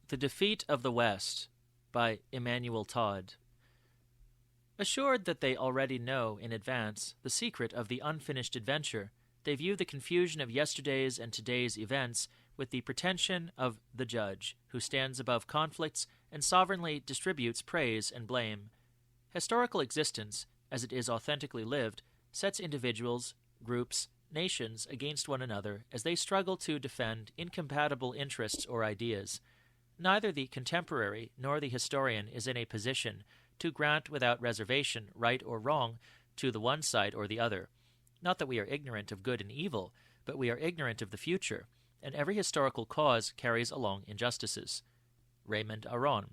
The Defeat of the West by Emmanuel Todd. Assured that they already know in advance the secret of the unfinished adventure, they view the confusion of yesterday's and today's events with the pretension of the judge, who stands above conflicts and sovereignly distributes praise and blame. Historical existence, as it is authentically lived, sets individuals, groups, nations against one another as they struggle to defend incompatible interests or ideas. Neither the contemporary nor the historian is in a position to grant without reservation right or wrong to the one side or the other. Not that we are ignorant of good and evil, but we are ignorant of the future, and every historical cause carries along injustices. Raymond Aron.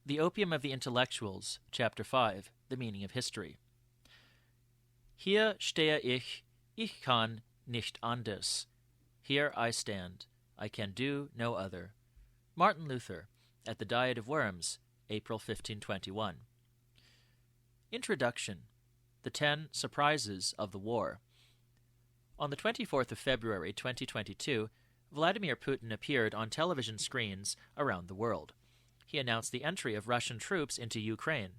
The Opium of the Intellectuals, Chapter 5, The Meaning of History. Hier stehe ich kann nicht anders. Here I stand, I can do no other. Martin Luther, at the Diet of Worms, April 1521. Introduction. The 10 Surprises of the War. On the 24th of February 2022, Vladimir Putin appeared on television screens around the world. He announced the entry of Russian troops into Ukraine.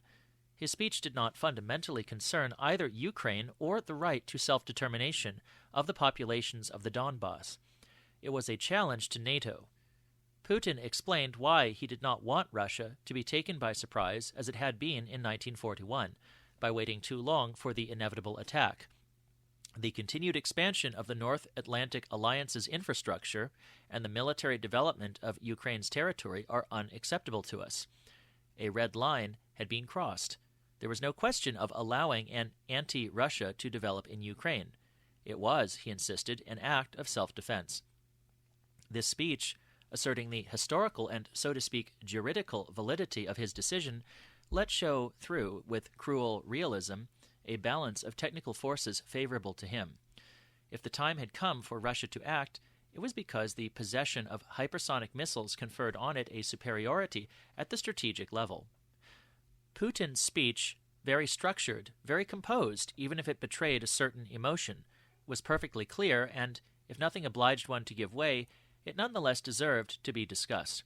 His speech did not fundamentally concern either Ukraine or the right to self-determination of the populations of the Donbass. It was a challenge to NATO. Putin explained why he did not want Russia to be taken by surprise as it had been in 1941, by waiting too long for the inevitable attack. The continued expansion of the North Atlantic Alliance's infrastructure and the military development of Ukraine's territory are unacceptable to us. A red line had been crossed. There was no question of allowing an anti-Russia to develop in Ukraine. It was, he insisted, an act of self-defense. This speech, asserting the historical and, so to speak, juridical validity of his decision, let show through, with cruel realism, a balance of technical forces favorable to him. If the time had come for Russia to act, it was because the possession of hypersonic missiles conferred on it a superiority at the strategic level. Putin's speech, very structured, very composed, even if it betrayed a certain emotion, was perfectly clear, and, if nothing obliged one to give way, it nonetheless deserved to be discussed.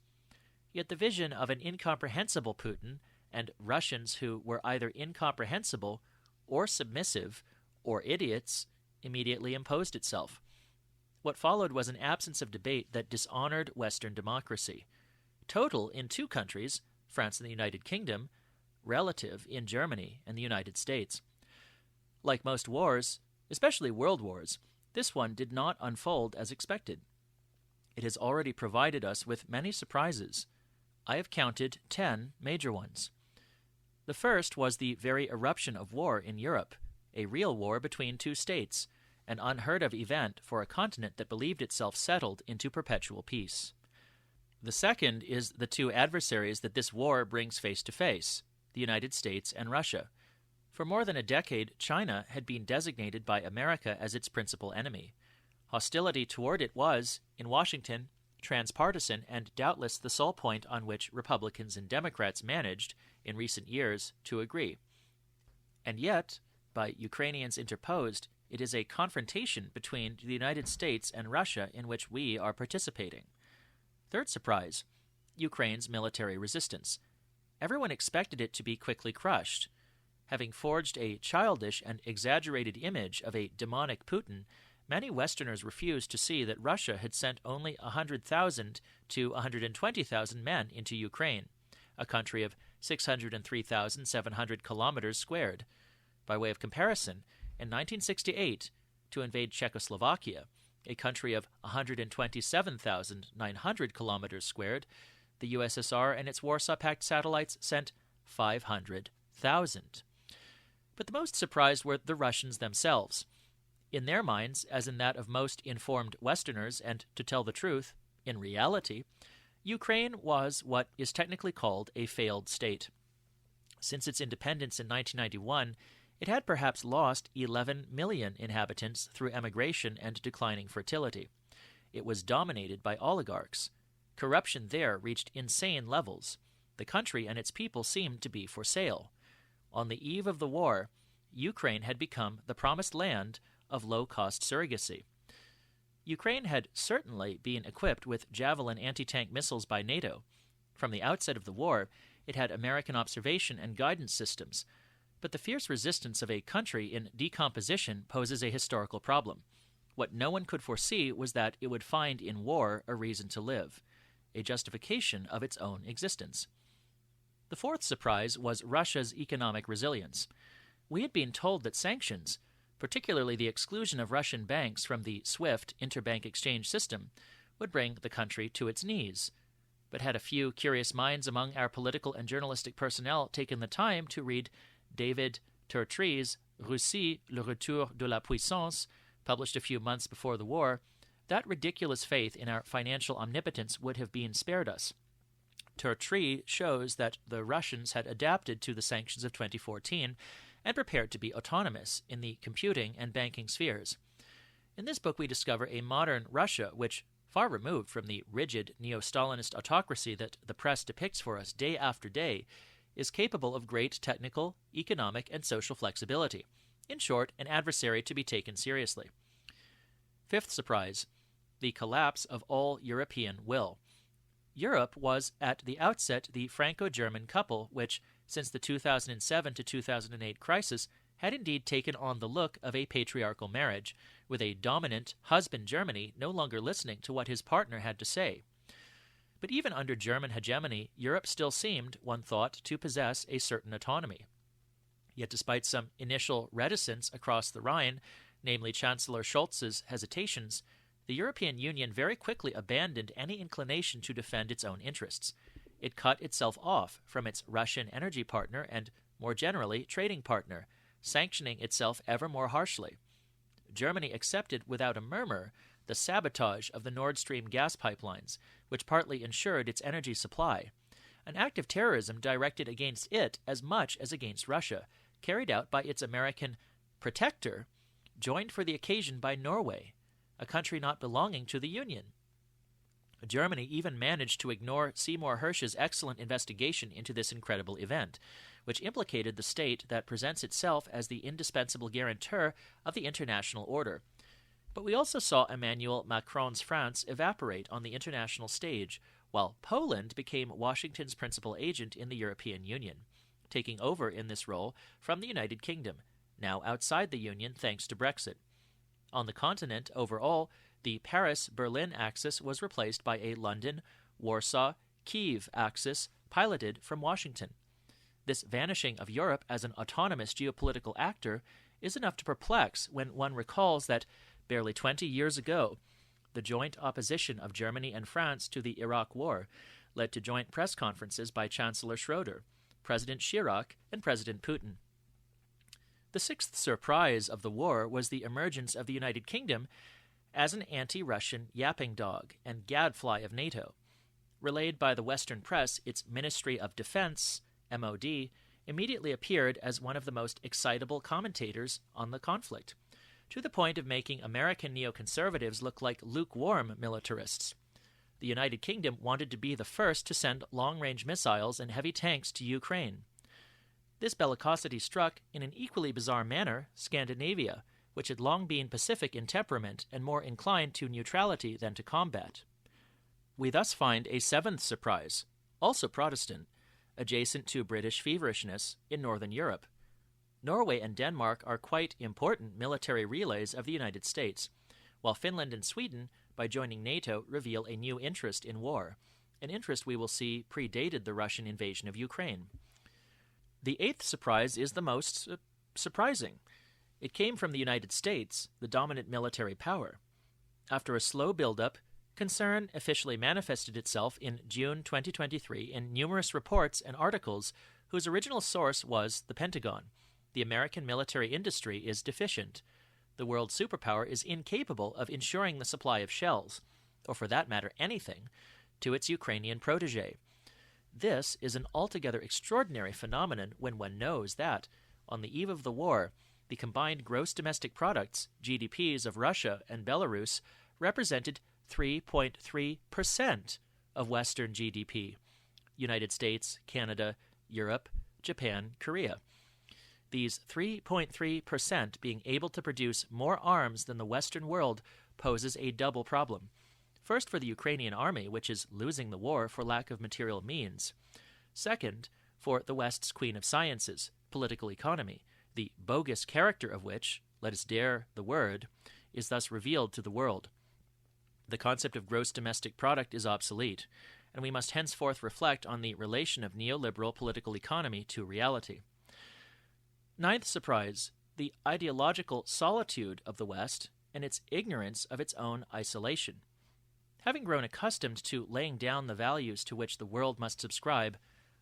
Yet the vision of an incomprehensible Putin and Russians who were either incomprehensible or submissive or idiots immediately imposed itself. What followed was an absence of debate that dishonored Western democracy. Total in 2 countries, France and the United Kingdom, relative in Germany and the United States. Like most wars, especially world wars, this one did not unfold as expected. It has already provided us with many surprises. I have counted 10 major ones. The first was the very eruption of war in Europe, a real war between 2 states, an unheard-of event for a continent that believed itself settled into perpetual peace. The second is the 2 adversaries that this war brings face to face, the United States and Russia. For more than a decade, China had been designated by America as its principal enemy. Hostility toward it was, in Washington, transpartisan and doubtless the sole point on which Republicans and Democrats managed, in recent years, to agree. And yet, by Ukrainians interposed, it is a confrontation between the United States and Russia in which we are participating. Third surprise, Ukraine's military resistance. Everyone expected it to be quickly crushed. Having forged a childish and exaggerated image of a demonic Putin, many Westerners refused to see that Russia had sent only 100,000 to 120,000 men into Ukraine, a country of 603,700 kilometers squared. By way of comparison, in 1968, to invade Czechoslovakia, a country of 127,900 kilometers squared, the USSR and its Warsaw Pact satellites sent 500,000. But the most surprised were the Russians themselves. In their minds, as in that of most informed Westerners, and to tell the truth, in reality, Ukraine was what is technically called a failed state. Since its independence in 1991, it had perhaps lost 11 million inhabitants through emigration and declining fertility. It was dominated by oligarchs. Corruption there reached insane levels. The country and its people seemed to be for sale. On the eve of the war, Ukraine had become the promised land of low-cost surrogacy. Ukraine had certainly been equipped with Javelin anti-tank missiles by NATO. From the outset of the war, it had American observation and guidance systems, but the fierce resistance of a country in decomposition poses a historical problem. What no one could foresee was that it would find in war a reason to live, a justification of its own existence. The fourth surprise was Russia's economic resilience. We had been told that sanctions, particularly the exclusion of Russian banks from the SWIFT interbank exchange system, would bring the country to its knees. But had a few curious minds among our political and journalistic personnel taken the time to read David Turtre's Russie, le retour de la puissance, published a few months before the war, that ridiculous faith in our financial omnipotence would have been spared us. Turtre shows that the Russians had adapted to the sanctions of 2014 and prepared to be autonomous in the computing and banking spheres. In this book we discover a modern Russia which, far removed from the rigid neo-Stalinist autocracy that the press depicts for us day after day, is capable of great technical, economic, and social flexibility. In short, an adversary to be taken seriously. Fifth surprise, the collapse of all European will. Europe was at the outset the Franco-German couple which, since the 2007 to 2008 crisis, had indeed taken on the look of a patriarchal marriage, with a dominant husband Germany no longer listening to what his partner had to say. But even under German hegemony, Europe still seemed, one thought, to possess a certain autonomy. Yet despite some initial reticence across the Rhine, namely Chancellor Scholz's hesitations, the European Union very quickly abandoned any inclination to defend its own interests. It cut itself off from its Russian energy partner and, more generally, trading partner, sanctioning itself ever more harshly. Germany accepted without a murmur the sabotage of the Nord Stream gas pipelines, which partly ensured its energy supply, an act of terrorism directed against it as much as against Russia, carried out by its American protector, joined for the occasion by Norway, a country not belonging to the Union. Germany even managed to ignore Seymour Hersh's excellent investigation into this incredible event, which implicated the state that presents itself as the indispensable guarantor of the international order. But we also saw Emmanuel Macron's France evaporate on the international stage, while Poland became Washington's principal agent in the European Union, taking over in this role from the United Kingdom, now outside the Union thanks to Brexit. On the continent, overall, the Paris-Berlin axis was replaced by a London-Warsaw-Kyiv axis piloted from Washington. This vanishing of Europe as an autonomous geopolitical actor is enough to perplex when one recalls that barely 20 years ago, the joint opposition of Germany and France to the Iraq War led to joint press conferences by Chancellor Schroeder, President Chirac, and President Putin. The sixth surprise of the war was the emergence of the United Kingdom as an anti-Russian yapping dog and gadfly of NATO. Relayed by the Western press, its Ministry of Defense, MOD, immediately appeared as one of the most excitable commentators on the conflict, to the point of making American neoconservatives look like lukewarm militarists. The United Kingdom wanted to be the first to send long-range missiles and heavy tanks to Ukraine. This bellicosity struck, in an equally bizarre manner, Scandinavia, which had long been Pacific in temperament and more inclined to neutrality than to combat. We thus find a seventh surprise, also Protestant, adjacent to British feverishness in Northern Europe. Norway and Denmark are quite important military relays of the United States, while Finland and Sweden, by joining NATO, reveal a new interest in war, an interest we will see predated the Russian invasion of Ukraine. The eighth surprise is the most surprising. It came from the United States, the dominant military power. After a slow build-up, concern officially manifested itself in June 2023 in numerous reports and articles whose original source was the Pentagon. The American military industry is deficient. The world superpower is incapable of ensuring the supply of shells, or for that matter anything, to its Ukrainian protege. This is an altogether extraordinary phenomenon when one knows that, on the eve of the war, the combined gross domestic products, GDPs, of Russia and Belarus represented 3.3% of Western GDP. United States, Canada, Europe, Japan, Korea. These 3.3% being able to produce more arms than the Western world poses a double problem. First, for the Ukrainian army, which is losing the war for lack of material means. Second, for the West's queen of sciences, political economy, the bogus character of which, let us dare the word, is thus revealed to the world. The concept of gross domestic product is obsolete, and we must henceforth reflect on the relation of neoliberal political economy to reality. Ninth surprise, the ideological solitude of the West and its ignorance of its own isolation. Having grown accustomed to laying down the values to which the world must subscribe,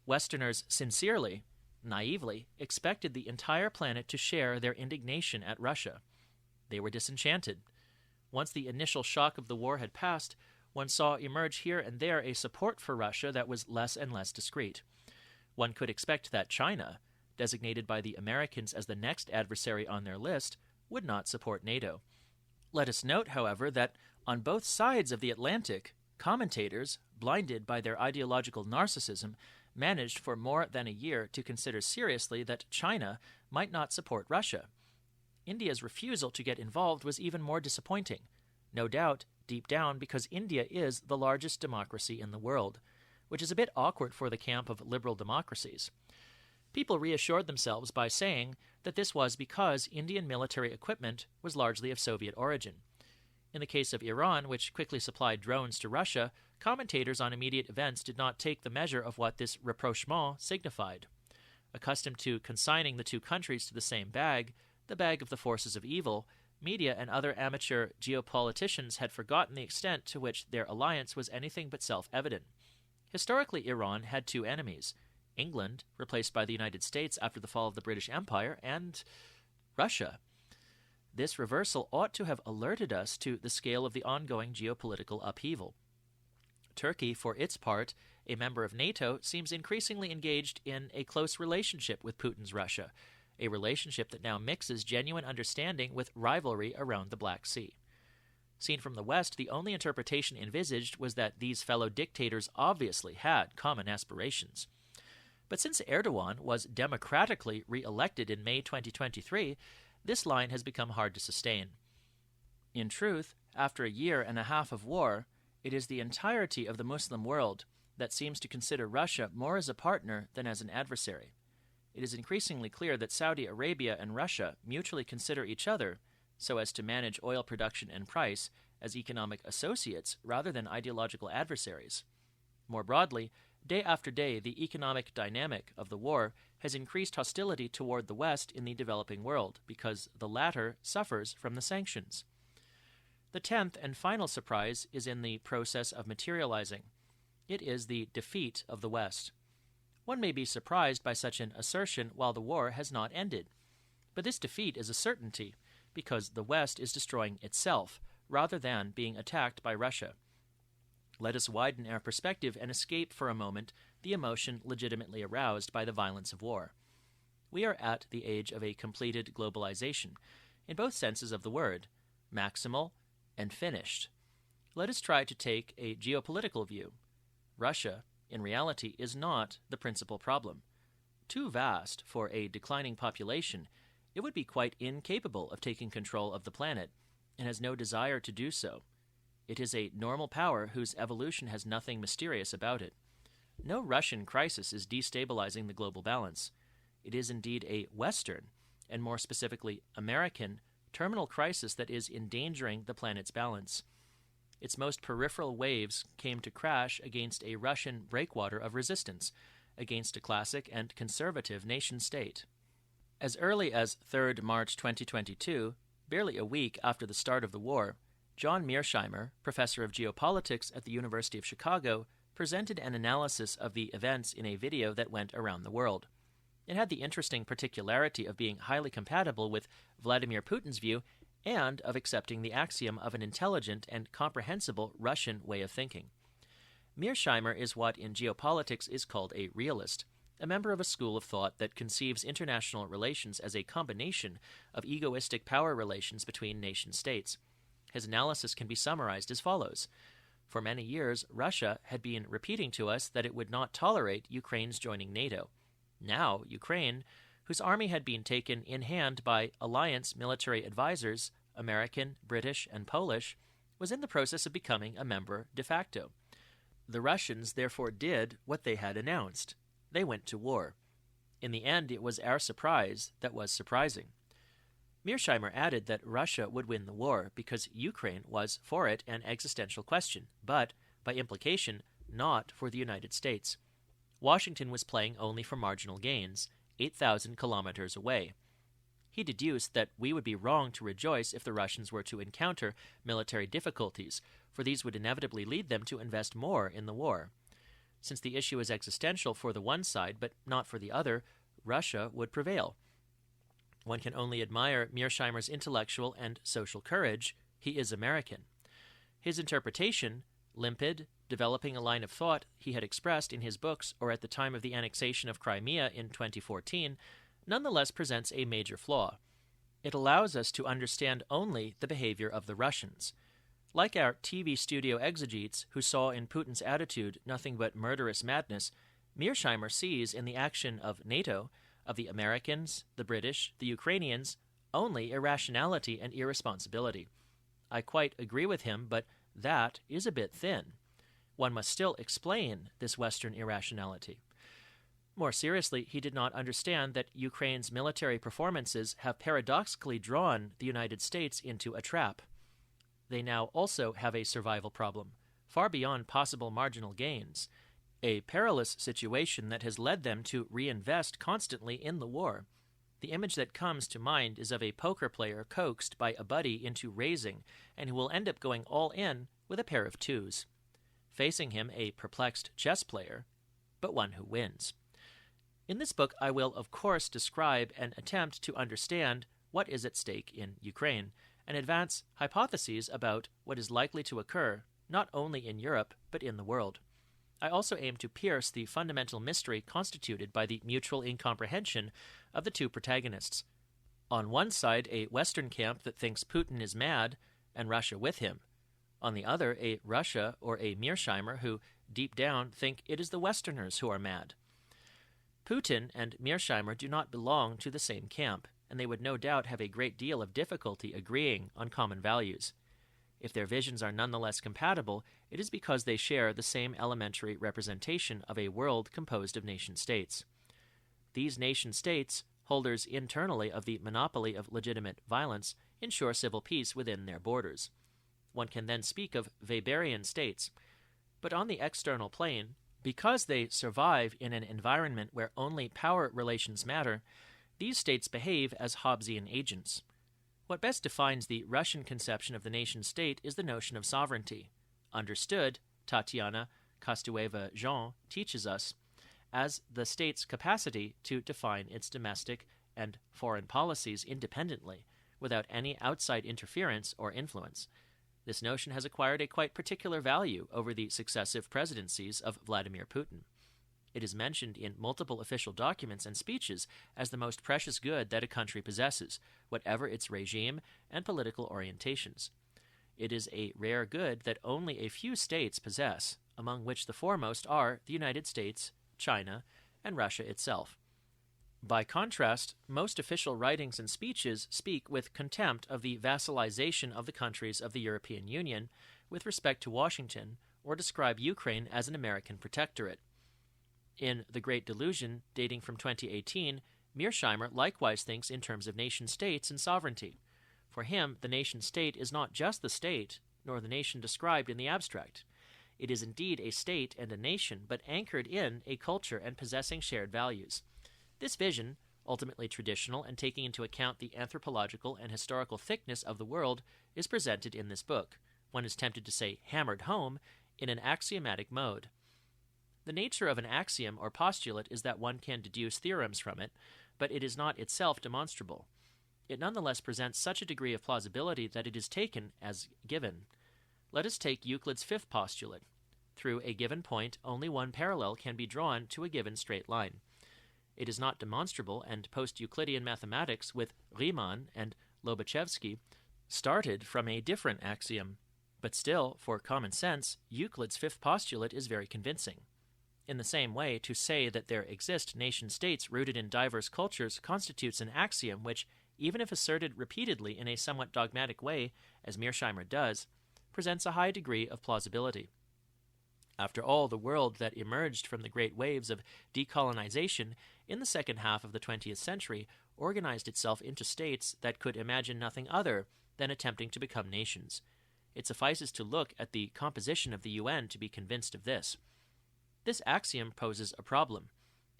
Westerners sincerely, naively, expected the entire planet to share their indignation at Russia. They were disenchanted. Once the initial shock of the war had passed, one saw emerge here and there a support for Russia that was less and less discreet. One could expect that China, designated by the Americans as the next adversary on their list, would not support NATO. Let us note, however, that on both sides of the Atlantic, commentators, blinded by their ideological narcissism, managed for more than a year to consider seriously that China might not support Russia. India's refusal to get involved was even more disappointing, no doubt deep down because India is the largest democracy in the world, which is a bit awkward for the camp of liberal democracies. People reassured themselves by saying that this was because Indian military equipment was largely of Soviet origin. In the case of Iran, which quickly supplied drones to Russia, commentators on immediate events did not take the measure of what this rapprochement signified. Accustomed to consigning the two countries to the same bag, the bag of the forces of evil, media and other amateur geopoliticians had forgotten the extent to which their alliance was anything but self-evident. Historically, Iran had two enemies: England, replaced by the United States after the fall of the British Empire, and Russia. This reversal ought to have alerted us to the scale of the ongoing geopolitical upheaval. Turkey, for its part, a member of NATO, seems increasingly engaged in a close relationship with Putin's Russia, a relationship that now mixes genuine understanding with rivalry around the Black Sea. Seen from the West, the only interpretation envisaged was that these fellow dictators obviously had common aspirations. But since Erdogan was democratically re-elected in May 2023, this line has become hard to sustain. In truth, after a year and a half of war, it is the entirety of the Muslim world that seems to consider Russia more as a partner than as an adversary. It is increasingly clear that Saudi Arabia and Russia mutually consider each other, so as to manage oil production and price, as economic associates rather than ideological adversaries. More broadly, day after day, the economic dynamic of the war has increased hostility toward the West in the developing world because the latter suffers from the sanctions. The 10th and final surprise is in the process of materializing. It is the defeat of the West. One may be surprised by such an assertion while the war has not ended. But this defeat is a certainty because the West is destroying itself rather than being attacked by Russia. Let us widen our perspective and escape for a moment the emotion legitimately aroused by the violence of war. We are at the age of a completed globalization, in both senses of the word, maximal and finished. Let us try to take a geopolitical view. Russia, in reality, is not the principal problem. Too vast for a declining population, it would be quite incapable of taking control of the planet, and has no desire to do so. It is a normal power whose evolution has nothing mysterious about it. No Russian crisis is destabilizing the global balance. It is indeed a Western, and more specifically American, terminal crisis that is endangering the planet's balance. Its most peripheral waves came to crash against a Russian breakwater of resistance, against a classic and conservative nation-state. As early as 3rd March 2022, barely a week after the start of the war, John Mearsheimer, professor of geopolitics at the University of Chicago, presented an analysis of the events in a video that went around the world. It had the interesting particularity of being highly compatible with Vladimir Putin's view and of accepting the axiom of an intelligent and comprehensible Russian way of thinking. Mearsheimer is what in geopolitics is called a realist, a member of a school of thought that conceives international relations as a combination of egoistic power relations between nation-states. His analysis can be summarized as follows. For many years, Russia had been repeating to us that it would not tolerate Ukraine's joining NATO. Now, Ukraine, whose army had been taken in hand by alliance military advisors, American, British, and Polish, was in the process of becoming a member de facto. The Russians therefore did what they had announced. They went to war. In the end, it was our surprise that was surprising. Mearsheimer added that Russia would win the war because Ukraine was, for it, an existential question, but, by implication, not for the United States. Washington was playing only for marginal gains, 8,000 kilometers away. He deduced that we would be wrong to rejoice if the Russians were to encounter military difficulties, for these would inevitably lead them to invest more in the war. Since the issue is existential for the one side, but not for the other, Russia would prevail. One can only admire Mearsheimer's intellectual and social courage. He is American. His interpretation, limpid, developing a line of thought he had expressed in his books or at the time of the annexation of Crimea in 2014, nonetheless presents a major flaw. It allows us to understand only the behavior of the Russians. Like our TV studio exegetes who saw in Putin's attitude nothing but murderous madness, Mearsheimer sees in the action of NATO, of the Americans, the British, the Ukrainians, only irrationality and irresponsibility. I quite agree with him, but that is a bit thin. One must still explain this Western irrationality. More seriously, he did not understand that Ukraine's military performances have paradoxically drawn the United States into a trap. They now also have a survival problem, far beyond possible marginal gains, a perilous situation that has led them to reinvest constantly in the war. The image that comes to mind is of a poker player coaxed by a buddy into raising, and who will end up going all in with a pair of twos. Facing him, a perplexed chess player, but one who wins. In this book, I will, of course, describe and attempt to understand what is at stake in Ukraine, and advance hypotheses about what is likely to occur, not only in Europe, but in the world. I also aim to pierce the fundamental mystery constituted by the mutual incomprehension of the two protagonists. On one side, a Western camp that thinks Putin is mad, and Russia with him. On the other, a Russia or a Mearsheimer who, deep down, think it is the Westerners who are mad. Putin and Mearsheimer do not belong to the same camp, and they would no doubt have a great deal of difficulty agreeing on common values. If their visions are nonetheless compatible, it is because they share the same elementary representation of a world composed of nation-states. These nation-states, holders internally of the monopoly of legitimate violence, ensure civil peace within their borders. One can then speak of Weberian states. But on the external plane, because they survive in an environment where only power relations matter, these states behave as Hobbesian agents. What best defines the Russian conception of the nation-state is the notion of sovereignty, understood, Tatiana Kostueva-Jean teaches us, as the state's capacity to define its domestic and foreign policies independently, without any outside interference or influence. This notion has acquired a quite particular value over the successive presidencies of Vladimir Putin. It is mentioned in multiple official documents and speeches as the most precious good that a country possesses, whatever its regime and political orientations. It is a rare good that only a few states possess, among which the foremost are the United States, China, and Russia itself. By contrast, most official writings and speeches speak with contempt of the vassalization of the countries of the European Union with respect to Washington, or describe Ukraine as an American protectorate. In The Great Delusion, dating from 2018, Mearsheimer likewise thinks in terms of nation-states and sovereignty. For him, the nation-state is not just the state, nor the nation described in the abstract. It is indeed a state and a nation, but anchored in a culture and possessing shared values. This vision, ultimately traditional and taking into account the anthropological and historical thickness of the world, is presented in this book. One is tempted to say hammered home in an axiomatic mode. The nature of an axiom or postulate is that one can deduce theorems from it, but it is not itself demonstrable. It nonetheless presents such a degree of plausibility that it is taken as given. Let us take Euclid's fifth postulate. Through a given point, only one parallel can be drawn to a given straight line. It is not demonstrable, and post-Euclidean mathematics with Riemann and Lobachevsky started from a different axiom. But still, for common sense, Euclid's fifth postulate is very convincing. In the same way, to say that there exist nation-states rooted in diverse cultures constitutes an axiom which, even if asserted repeatedly in a somewhat dogmatic way, as Mearsheimer does, presents a high degree of plausibility. After all, the world that emerged from the great waves of decolonization in the second half of the 20th century organized itself into states that could imagine nothing other than attempting to become nations. It suffices to look at the composition of the UN to be convinced of this. This axiom poses a problem.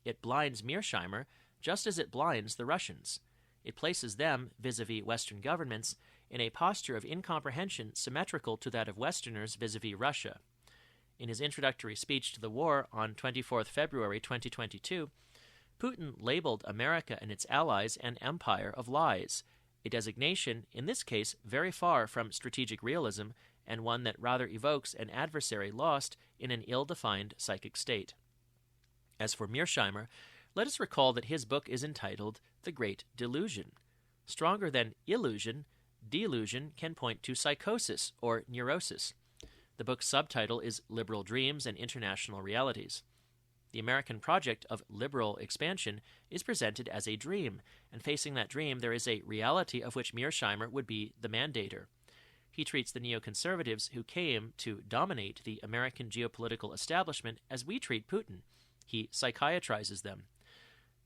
It blinds Mearsheimer just as it blinds the Russians. It places them, vis-a-vis Western governments, in a posture of incomprehension symmetrical to that of Westerners vis-a-vis Russia. In his introductory speech to the war on 24 February 2022, Putin labeled America and its allies an empire of lies, a designation, in this case, very far from strategic realism and one that rather evokes an adversary lost in an ill-defined psychic state. As for Mearsheimer, let us recall that his book is entitled The Great Delusion. Stronger than illusion, delusion can point to psychosis or neurosis. The book's subtitle is Liberal Dreams and International Realities. The American project of liberal expansion is presented as a dream, and facing that dream there is a reality of which Mearsheimer would be the mandator. He treats the neoconservatives who came to dominate the American geopolitical establishment as we treat Putin. He psychiatrizes them.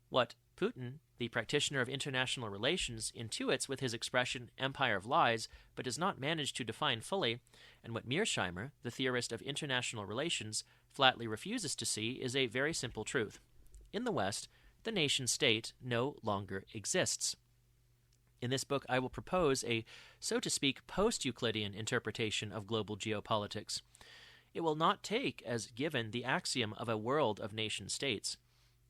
What Putin, the practitioner of international relations, intuits with his expression empire of lies, but does not manage to define fully, and what Mearsheimer, the theorist of international relations, flatly refuses to see, is a very simple truth. In the West, the nation-state no longer exists. In this book, I will propose a, so to speak, post-Euclidean interpretation of global geopolitics. It will not take as given the axiom of a world of nation-states.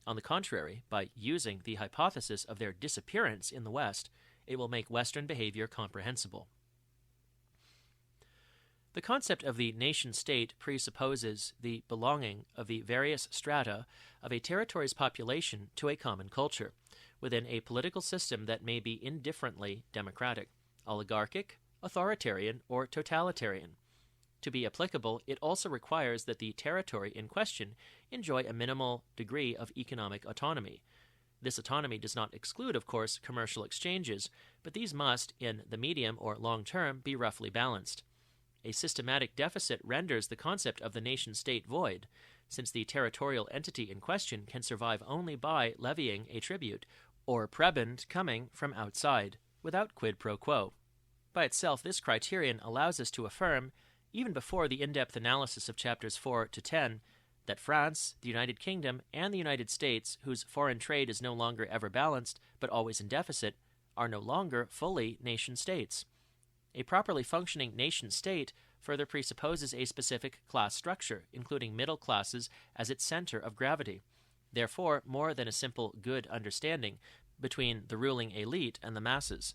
On the contrary, by using the hypothesis of their disappearance in the West, it will make Western behavior comprehensible. The concept of the nation-state presupposes the belonging of the various strata of a territory's population to a common culture, within a political system that may be indifferently democratic, oligarchic, authoritarian, or totalitarian. To be applicable, it also requires that the territory in question enjoy a minimal degree of economic autonomy. This autonomy does not exclude, of course, commercial exchanges, but these must, in the medium or long term, be roughly balanced. A systematic deficit renders the concept of the nation-state void, since the territorial entity in question can survive only by levying a tribute, or prebend coming from outside, without quid pro quo. By itself, this criterion allows us to affirm, even before the in-depth analysis of chapters 4 to 10, that France, the United Kingdom, and the United States, whose foreign trade is no longer ever balanced, but always in deficit, are no longer fully nation-states. A properly functioning nation-state further presupposes a specific class structure, including middle classes as its center of gravity. Therefore, more than a simple good understanding between the ruling elite and the masses.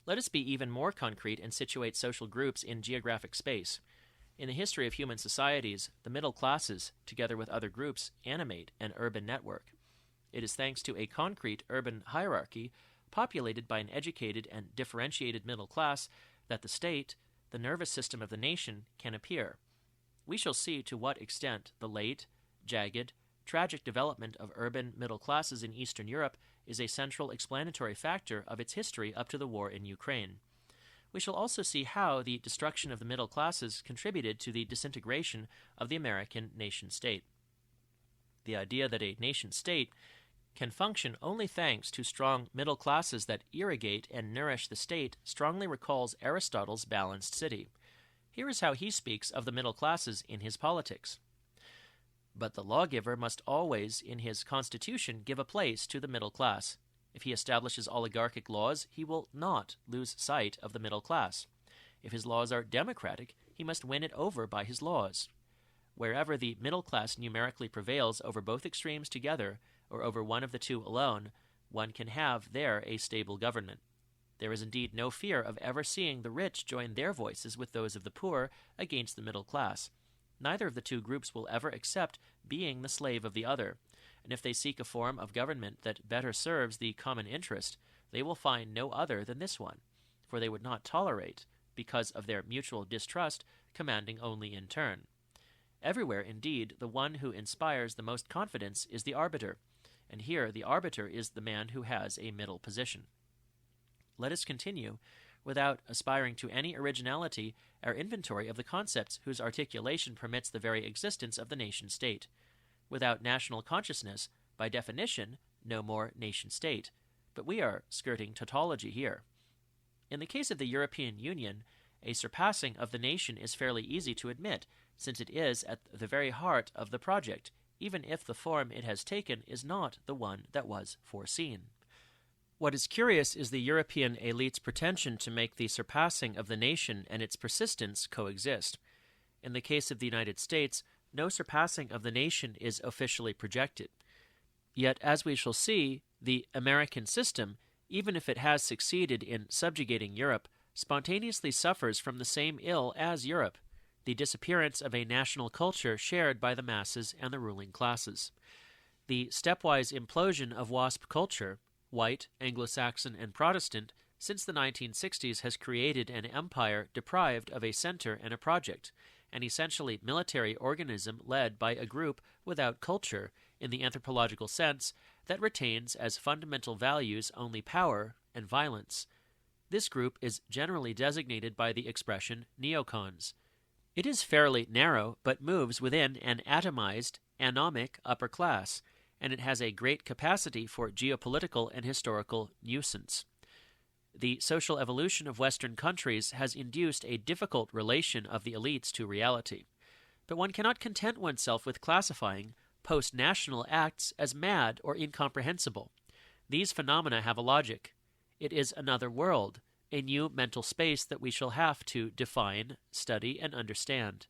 Let us be even more concrete and situate social groups in geographic space. In the history of human societies, the middle classes, together with other groups, animate an urban network. It is thanks to a concrete urban hierarchy, populated by an educated and differentiated middle class, that the state, the nervous system of the nation, can appear. We shall see to what extent the late, jagged, tragic development of urban middle classes in Eastern Europe is a central explanatory factor of its history up to the war in Ukraine. We shall also see how the destruction of the middle classes contributed to the disintegration of the American nation-state. The idea that a nation-state can function only thanks to strong middle classes that irrigate and nourish the state strongly recalls Aristotle's balanced city. Here is how he speaks of the middle classes in his Politics. But the lawgiver must always, in his constitution, give a place to the middle class. If he establishes oligarchic laws, he will not lose sight of the middle class. If his laws are democratic, he must win it over by his laws. Wherever the middle class numerically prevails over both extremes together, or over one of the two alone, one can have there a stable government. There is indeed no fear of ever seeing the rich join their voices with those of the poor against the middle class. Neither of the two groups will ever accept being the slave of the other, and if they seek a form of government that better serves the common interest, they will find no other than this one, for they would not tolerate, because of their mutual distrust, commanding only in turn. Everywhere, indeed, the one who inspires the most confidence is the arbiter, and here the arbiter is the man who has a middle position. Let us continue without aspiring to any originality or inventory of the concepts whose articulation permits the very existence of the nation-state. Without national consciousness, by definition, no more nation-state. But we are skirting tautology here. In the case of the European Union, a surpassing of the nation is fairly easy to admit, since it is at the very heart of the project, even if the form it has taken is not the one that was foreseen. What is curious is the European elite's pretension to make the surpassing of the nation and its persistence coexist. In the case of the United States, no surpassing of the nation is officially projected. Yet, as we shall see, the American system, even if it has succeeded in subjugating Europe, spontaneously suffers from the same ill as Europe, the disappearance of a national culture shared by the masses and the ruling classes. The stepwise implosion of WASP culture, white, Anglo-Saxon, and Protestant, since the 1960s has created an empire deprived of a center and a project, an essentially military organism led by a group without culture, in the anthropological sense, that retains as fundamental values only power and violence. This group is generally designated by the expression neocons. It is fairly narrow, but moves within an atomized, anomic upper class, and it has a great capacity for geopolitical and historical nuisance. The social evolution of Western countries has induced a difficult relation of the elites to reality. But one cannot content oneself with classifying post-national acts as mad or incomprehensible. These phenomena have a logic. It is another world, a new mental space that we shall have to define, study, and understand.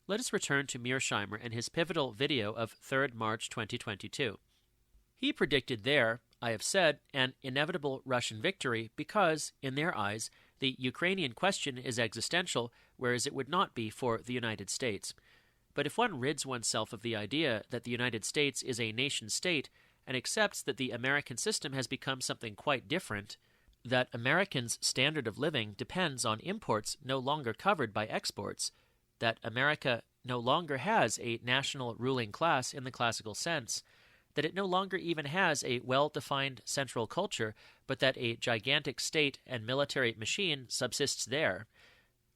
Let us return to Mearsheimer and his pivotal video of 3rd March 2022. He predicted there, I have said, an inevitable Russian victory because, in their eyes, the Ukrainian question is existential, whereas it would not be for the United States. But if one rids oneself of the idea that the United States is a nation-state and accepts that the American system has become something quite different, that Americans' standard of living depends on imports no longer covered by exports, that America no longer has a national ruling class in the classical sense, that it no longer even has a well-defined central culture, but that a gigantic state and military machine subsists there,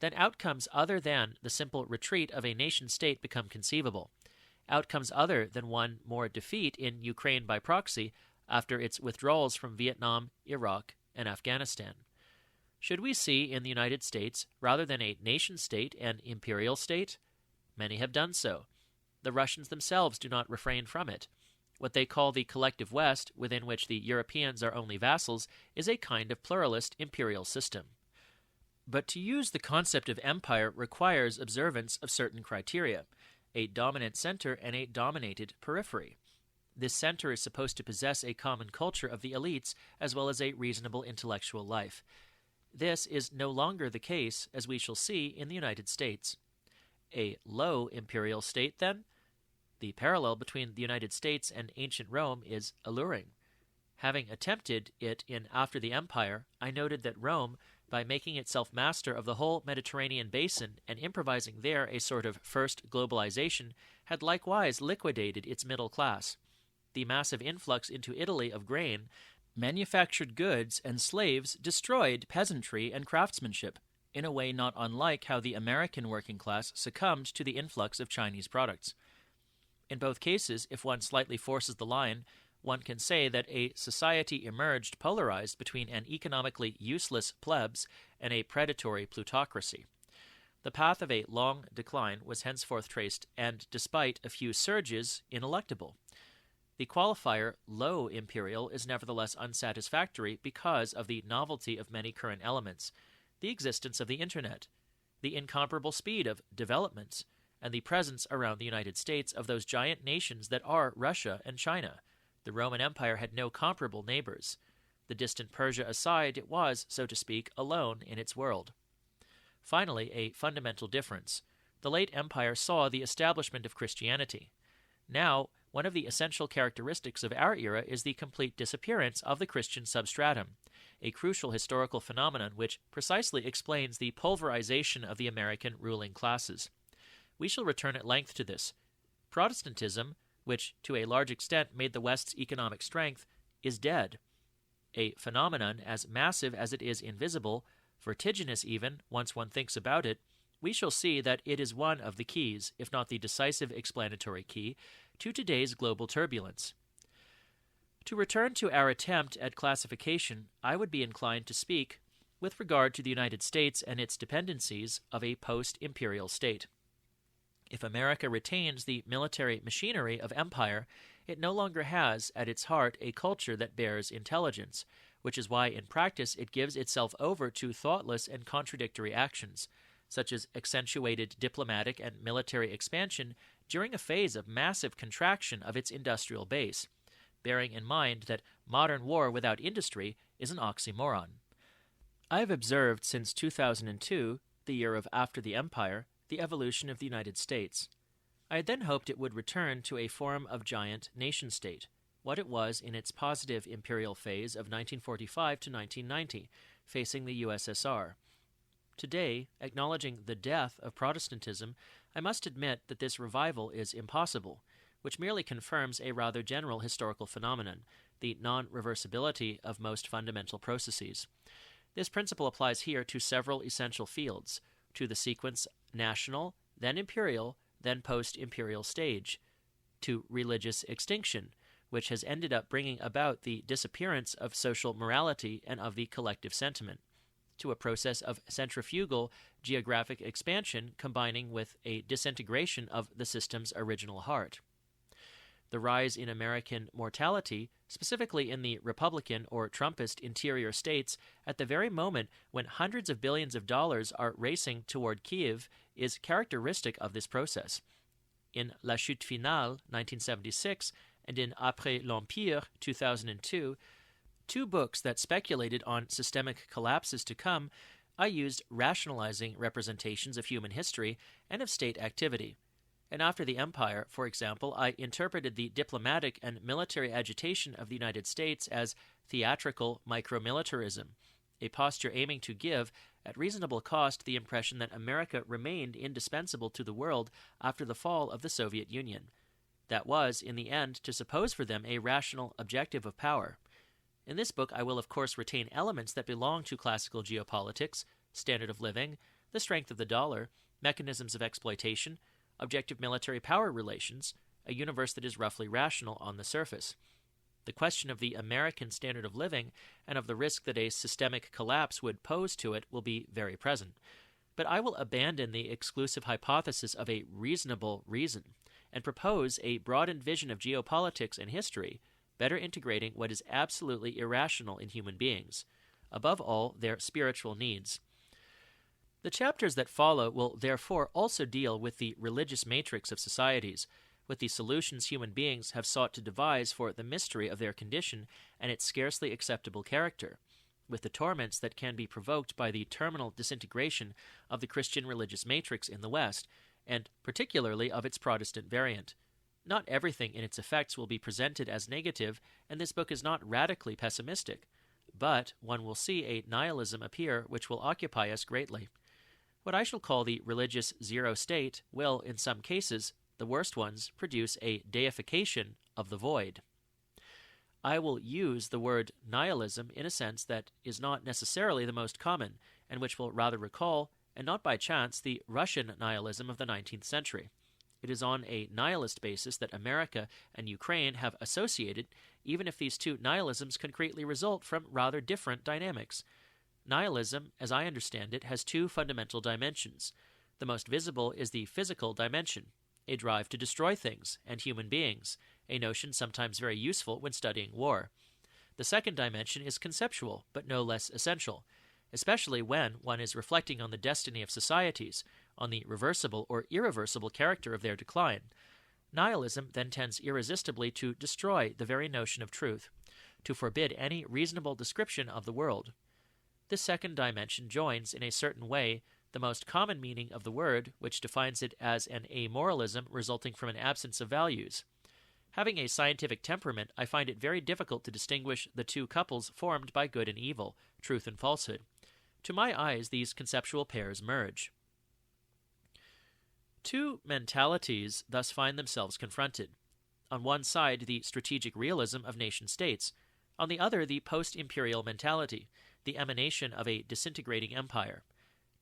then outcomes other than the simple retreat of a nation-state become conceivable. Outcomes other than one more defeat in Ukraine by proxy after its withdrawals from Vietnam, Iraq, and Afghanistan. Should we see in the United States, rather than a nation-state, an imperial state? Many have done so. The Russians themselves do not refrain from it. What they call the collective West, within which the Europeans are only vassals, is a kind of pluralist imperial system. But to use the concept of empire requires observance of certain criteria, a dominant center and a dominated periphery. This center is supposed to possess a common culture of the elites as well as a reasonable intellectual life. This is no longer the case, as we shall see, in the United States. A low imperial state, then? The parallel between the United States and ancient Rome is alluring. Having attempted it in After the Empire, I noted that Rome, by making itself master of the whole Mediterranean basin and improvising there a sort of first globalization, had likewise liquidated its middle class. The massive influx into Italy of grain, manufactured goods, and slaves destroyed peasantry and craftsmanship, in a way not unlike how the American working class succumbed to the influx of Chinese products. In both cases, if one slightly forces the line, one can say that a society emerged polarized between an economically useless plebs and a predatory plutocracy. The path of a long decline was henceforth traced, and despite a few surges, ineluctable. The qualifier low imperial is nevertheless unsatisfactory because of the novelty of many current elements, the existence of the Internet, the incomparable speed of developments, and the presence around the United States of those giant nations that are Russia and China. The Roman Empire had no comparable neighbors. The distant Persia aside, it was, so to speak, alone in its world. Finally, a fundamental difference. The late empire saw the establishment of Christianity. Now, one of the essential characteristics of our era is the complete disappearance of the Christian substratum, a crucial historical phenomenon which precisely explains the pulverization of the American ruling classes. We shall return at length to this. Protestantism, which to a large extent made the West's economic strength, is dead. A phenomenon as massive as it is invisible, Vertiginous even, once one thinks about it, we shall see that it is one of the keys, if not the decisive explanatory key, to today's global turbulence. To return to our attempt at classification, I would be inclined to speak, with regard to the United States and its dependencies, of a post-imperial state. If America retains the military machinery of empire, it no longer has at its heart a culture that bears intelligence, which is why in practice it gives itself over to thoughtless and contradictory actions, such as accentuated diplomatic and military expansion during a phase of massive contraction of its industrial base, bearing in mind that modern war without industry is an oxymoron. I have observed since 2002, the year of after the empire, the evolution of the United States. I had then hoped it would return to a form of giant nation-state, what it was in its positive imperial phase of 1945 to 1990, facing the USSR. Today, acknowledging the death of Protestantism, I must admit that this revival is impossible, which merely confirms a rather general historical phenomenon, the non-reversibility of most fundamental processes. This principle applies here to several essential fields, to the sequence national, then imperial, then post-imperial stage, to religious extinction, which has ended up bringing about the disappearance of social morality and of the collective sentiment, to a process of centrifugal geographic expansion combining with a disintegration of the system's original heart. The rise in American mortality, specifically in the Republican or Trumpist interior states, at the very moment when hundreds of billions of dollars are racing toward Kiev, is characteristic of this process. In La Chute Finale, 1976, and in Après l'Empire, 2002, two books that speculated on systemic collapses to come, I used rationalizing representations of human history and of state activity. And after the empire, for example, I interpreted the diplomatic and military agitation of the United States as theatrical micromilitarism, a posture aiming to give, at reasonable cost, the impression that America remained indispensable to the world after the fall of the Soviet Union. That was, in the end, to suppose for them a rational objective of power. In this book I will of course retain elements that belong to classical geopolitics, standard of living, the strength of the dollar, mechanisms of exploitation, objective military power relations, a universe that is roughly rational on the surface. The question of the American standard of living and of the risk that a systemic collapse would pose to it will be very present. But I will abandon the exclusive hypothesis of a reasonable reason and propose a broadened vision of geopolitics and history, better integrating what is absolutely irrational in human beings, above all their spiritual needs. The chapters that follow will therefore also deal with the religious matrix of societies, with the solutions human beings have sought to devise for the mystery of their condition and its scarcely acceptable character, with the torments that can be provoked by the terminal disintegration of the Christian religious matrix in the West, and particularly of its Protestant variant. Not everything in its effects will be presented as negative, and this book is not radically pessimistic, but one will see a nihilism appear which will occupy us greatly. What I shall call the religious zero state will, in some cases, the worst ones, produce a deification of the void. I will use the word nihilism in a sense that is not necessarily the most common, and which will rather recall, and not by chance, the Russian nihilism of the 19th century. It is on a nihilist basis that America and Ukraine have associated, even if these two nihilisms concretely result from rather different dynamics. Nihilism, as I understand it, has two fundamental dimensions. The most visible is the physical dimension, a drive to destroy things and human beings, a notion sometimes very useful when studying war. The second dimension is conceptual, but no less essential, especially when one is reflecting on the destiny of societies, on the reversible or irreversible character of their decline. Nihilism then tends irresistibly to destroy the very notion of truth, to forbid any reasonable description of the world. This second dimension joins, in a certain way, the most common meaning of the word, which defines it as an amoralism resulting from an absence of values. Having a scientific temperament, I find it very difficult to distinguish the two couples formed by good and evil, truth and falsehood. To my eyes, these conceptual pairs merge. Two mentalities thus find themselves confronted. On one side, the strategic realism of nation-states. On the other, the post-imperial mentality, the emanation of a disintegrating empire.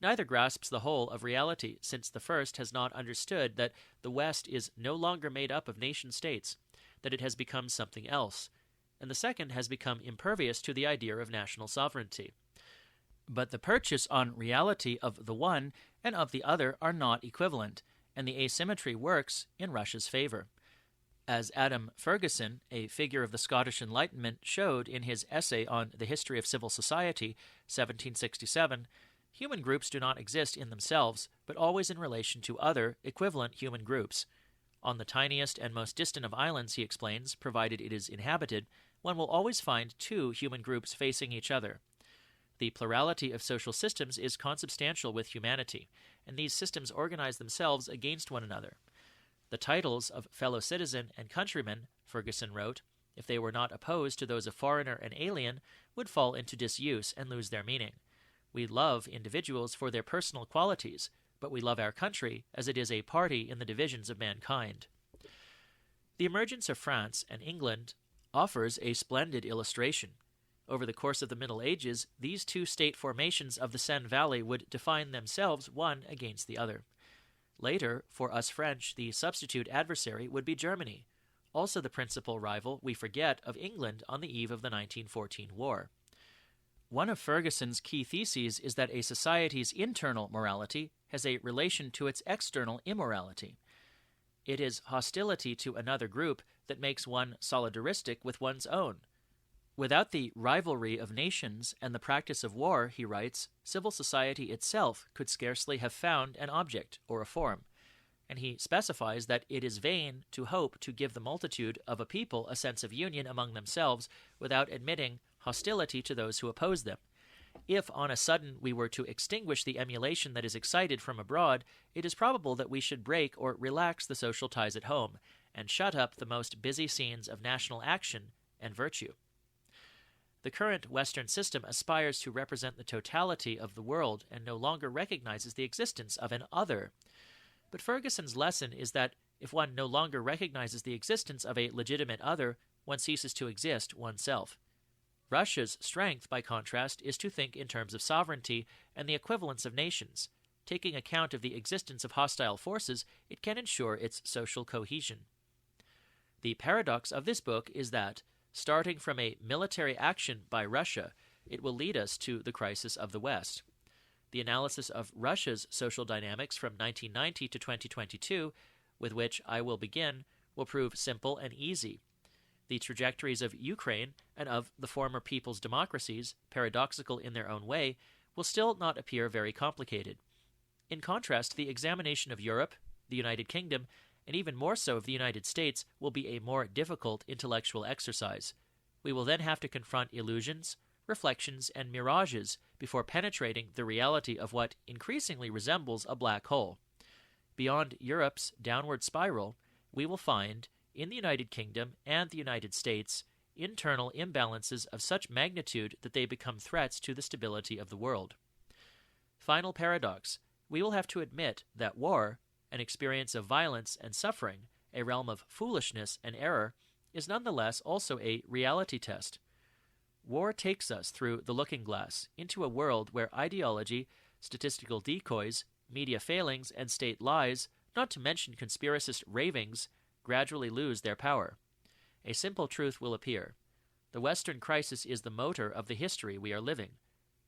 Neither grasps the whole of reality, since the first has not understood that the West is no longer made up of nation-states, that it has become something else, and the second has become impervious to the idea of national sovereignty. But the purchase on reality of the one and of the other are not equivalent, and the asymmetry works in Russia's favor. As Adam Ferguson, a figure of the Scottish Enlightenment, showed in his essay on the history of civil society, 1767, human groups do not exist in themselves, but always in relation to other, equivalent human groups. On the tiniest and most distant of islands, he explains, provided it is inhabited, one will always find two human groups facing each other. The plurality of social systems is consubstantial with humanity, and these systems organize themselves against one another. The titles of fellow citizen and countryman, Ferguson wrote, if they were not opposed to those of foreigner and alien, would fall into disuse and lose their meaning. We love individuals for their personal qualities, but we love our country as it is a party in the divisions of mankind. The emergence of France and England offers a splendid illustration. Over the course of the Middle Ages, these two state formations of the Seine Valley would define themselves one against the other. Later, for us French, the substitute adversary would be Germany, also the principal rival, we forget, of England on the eve of the 1914 war. One of Ferguson's key theses is that a society's internal morality has a relation to its external immorality. It is hostility to another group that makes one solidaristic with one's own. Without the rivalry of nations and the practice of war, he writes, civil society itself could scarcely have found an object or a form. And he specifies that it is vain to hope to give the multitude of a people a sense of union among themselves without admitting hostility to those who oppose them. If on a sudden we were to extinguish the emulation that is excited from abroad, it is probable that we should break or relax the social ties at home, and shut up the most busy scenes of national action and virtue. The current Western system aspires to represent the totality of the world and no longer recognizes the existence of an other. But Ferguson's lesson is that if one no longer recognizes the existence of a legitimate other, one ceases to exist oneself. Russia's strength, by contrast, is to think in terms of sovereignty and the equivalence of nations. Taking account of the existence of hostile forces, it can ensure its social cohesion. The paradox of this book is that, starting from a military action by Russia, it will lead us to the crisis of the West. The analysis of Russia's social dynamics from 1990 to 2022, with which I will begin, will prove simple and easy. The trajectories of Ukraine and of the former people's democracies, paradoxical in their own way, will still not appear very complicated. In contrast, the examination of Europe, the United Kingdom, and even more so of the United States will be a more difficult intellectual exercise. We will then have to confront illusions, reflections, and mirages before penetrating the reality of what increasingly resembles a black hole. Beyond Europe's downward spiral, we will find, in the United Kingdom and the United States, internal imbalances of such magnitude that they become threats to the stability of the world. Final paradox, we will have to admit that war, an experience of violence and suffering, a realm of foolishness and error, is nonetheless also a reality test. War takes us through the looking glass into a world where ideology, statistical decoys, media failings, and state lies, not to mention conspiracist ravings, gradually lose their power. A simple truth will appear. The Western crisis is the motor of the history we are living.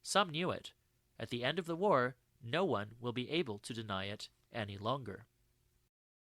Some knew it. At the end of the war, no one will be able to deny it any longer.